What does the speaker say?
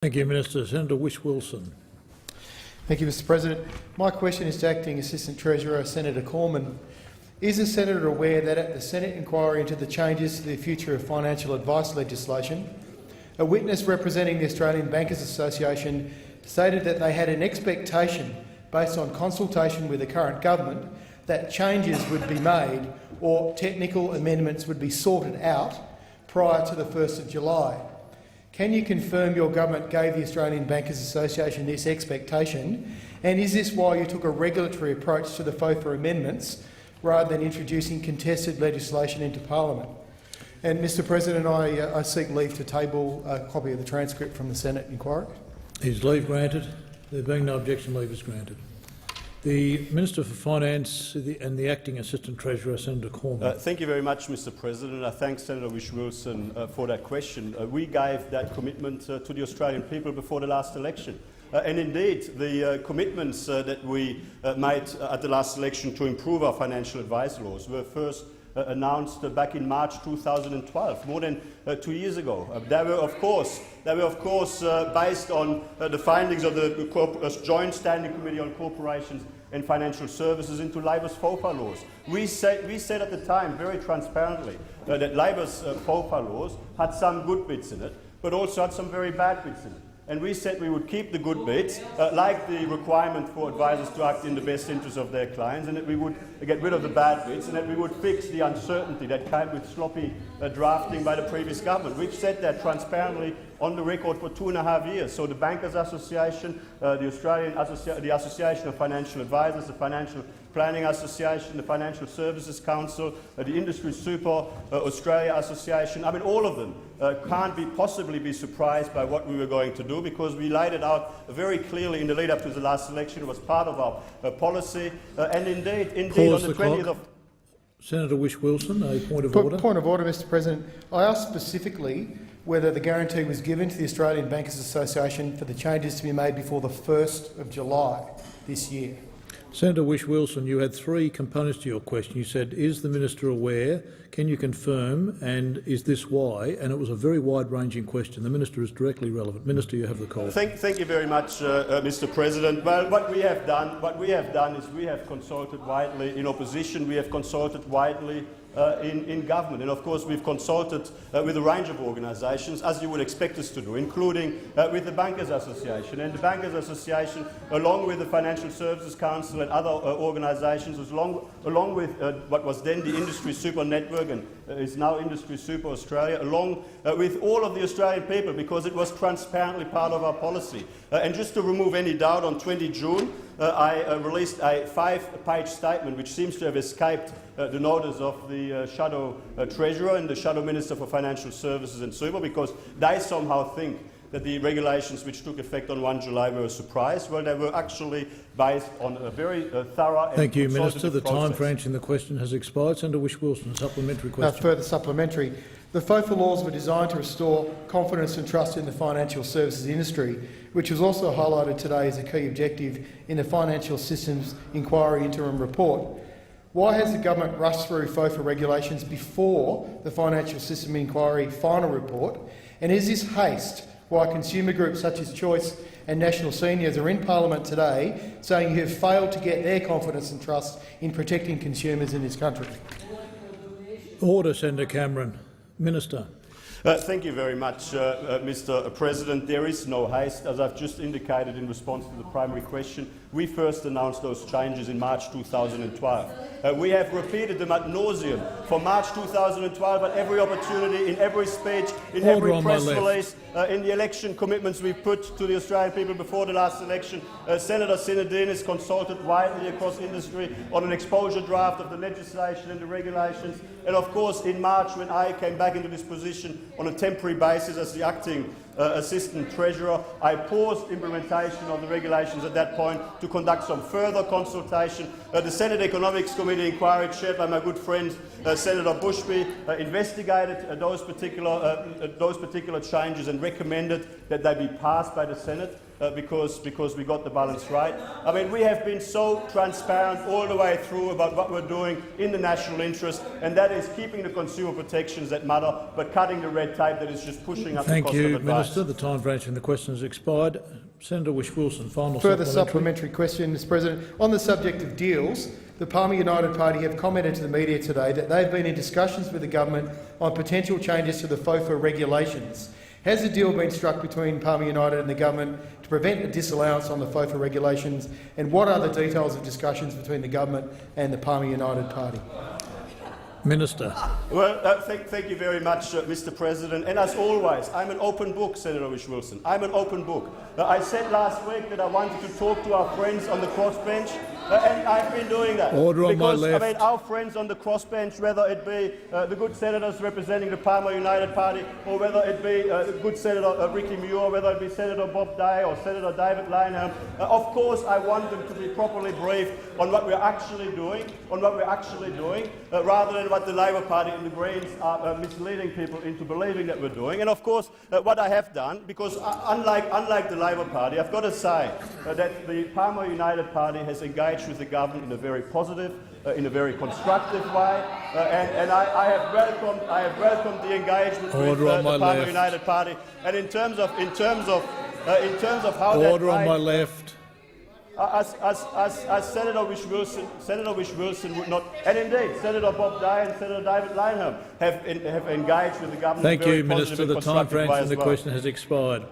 Thank you, Minister. Senator Whish-Wilson. Thank you, Mr President. My question is to Acting Assistant Treasurer Senator Cormann. Is the Senator aware that at the Senate inquiry into the changes to the future of financial advice legislation, a witness representing the Australian Bankers Association stated that they had an expectation, based on consultation with the current government, that changes would be made or technical amendments would be sorted out prior to the 1st of July. Can you confirm your government gave the Australian Bankers Association this expectation, and is this why you took a regulatory approach to the FoFA amendments rather than introducing contested legislation into Parliament? And, Mr President, I seek leave to table a copy of the transcript from the Senate inquiry. Is leave granted? There being no objection, leave is granted. The Minister for Finance and the Acting Assistant Treasurer, Senator Cormann. Thank you very much, Mr President. I thank Senator Whish-Wilson for that question. We gave that commitment to the Australian people before the last election. And indeed, the commitments that we made at the last election to improve our financial advice laws were first announced back in March 2012, more than 2 years ago. They were, of course, based on the findings of the Joint Standing Committee on Corporations and Financial Services into Labor's FoFA laws. We said at the time very transparently that Labor's FoFA laws had some good bits in it, but also had some very bad bits in it. And we said we would keep the good bits, like the requirement for advisors to act in the best interest of their clients, and that we would get rid of the bad bits, and that we would fix the uncertainty that came with sloppy drafting by the previous government. We've said that transparently on the record for 2.5 years. So the Bankers Association, the Association of Financial Advisors, the Financial Planning Association, the Financial Services Council, the Industry Super Australia Association, I mean, all of them can't possibly be surprised by what we were going to do, because we laid it out very clearly in the lead-up to the last election. It was part of our policy, and indeed on the 20th of... Senator Whish-Wilson, a point of order. Point of order, Mr President. I asked specifically whether the guarantee was given to the Australian Bankers Association for the changes to be made before the 1st of July this year. Senator Whish-Wilson, you had 3 components to your question. You said, is the minister aware, can you confirm, and is this why? And it was a very wide-ranging question. The minister is directly relevant. Minister, you have the call. Thank you very much, Mr President. Well, what we have done is we have consulted widely in opposition. We have consulted widely in government, and of course we've consulted with a range of organisations, as you would expect us to do, including with the Bankers Association. And the Bankers Association, along with the Financial Services Council and other organisations, along with what was then the Industry Super Network and is now Industry Super Australia, along with all of the Australian people, because it was transparently part of our policy. And just to remove any doubt, on 20 June I released a 5-page statement which seems to have escaped the notice of the Shadow Treasurer and the Shadow Minister for Financial Services and Super, because they somehow think that the regulations which took effect on 1 July were a surprise. Well, they were actually based on a very thorough and Thank you, Minister. The process. time for answering the question has expired. Senator Whish-Wilson, supplementary question. Further supplementary. The FoFA laws were designed to restore confidence and trust in the financial services industry, which was also highlighted today as a key objective in the Financial Systems Inquiry Interim Report. Why has the government rushed through FoFA regulations before the Financial System Inquiry final report? And is this haste why consumer groups such as Choice and National Seniors are in Parliament today saying you have failed to get their confidence and trust in protecting consumers in this country? Order, Senator Cameron. Minister. Thank you very much, Mr President. There is no haste. As I've just indicated in response to the primary question, we first announced those changes in March 2012. We have repeated them ad nauseum for March 2012 at every opportunity, in every speech, in every press release, in the election commitments we put to the Australian people before the last election. Senator Sinodin has consulted widely across industry on an exposure draft of the legislation and the regulations. And of course, in March, when I came back into this position on a temporary basis as the acting Assistant Treasurer, I paused implementation of the regulations at that point to conduct some further consultation. The Senate Economics Committee inquiry, chaired by my good friend Senator Bushby, investigated those particular changes and recommended that they be passed by the Senate. because we got the balance right. I mean, we have been so transparent all the way through about what we're doing in the national interest, and that is keeping the consumer protections that matter, but cutting the red tape that is just pushing up the cost of advice. Thank you, Minister. The time for answering the question has expired. Senator Whish-Wilson, final Further supplementary question, Mr President. On the subject of deals, the Palmer United Party have commented to the media today that they've been in discussions with the government on potential changes to the FoFA regulations. Has a deal been struck between Palmer United and the government to prevent a disallowance on the FoFA regulations, and what are the details of discussions between the government and the Palmer United Party? Minister. Well, thank you very much, Mr President. And as always, I'm an open book, Senator Whish-Wilson. I'm an open book. I said last week that I wanted to talk to our friends on the crossbench, and I've been doing that. Order on my left. I mean, our friends on the crossbench, whether it be the good senators representing the Palmer United Party, or whether it be the good Senator Ricky Muir, whether it be Senator Bob Day or Senator David Lynham, of course I want them to be properly briefed on what we're actually doing, rather than what the Labor Party and the Greens are misleading people into believing that we're doing. And of course, what I have done, because unlike the Labor Party, I've got to say that the Palmer United Party has engaged with the government in a very positive, in a very constructive way, and I have welcomed the engagement with the Palmer United Party. And in terms of how Order that on my left. As Senator Whish-Wilson would not, and indeed Senator Bob Day and Senator David Lynham have engaged with the government. Thank in a very you, Minister. positive and The time for constructive way answering as the well. question has expired.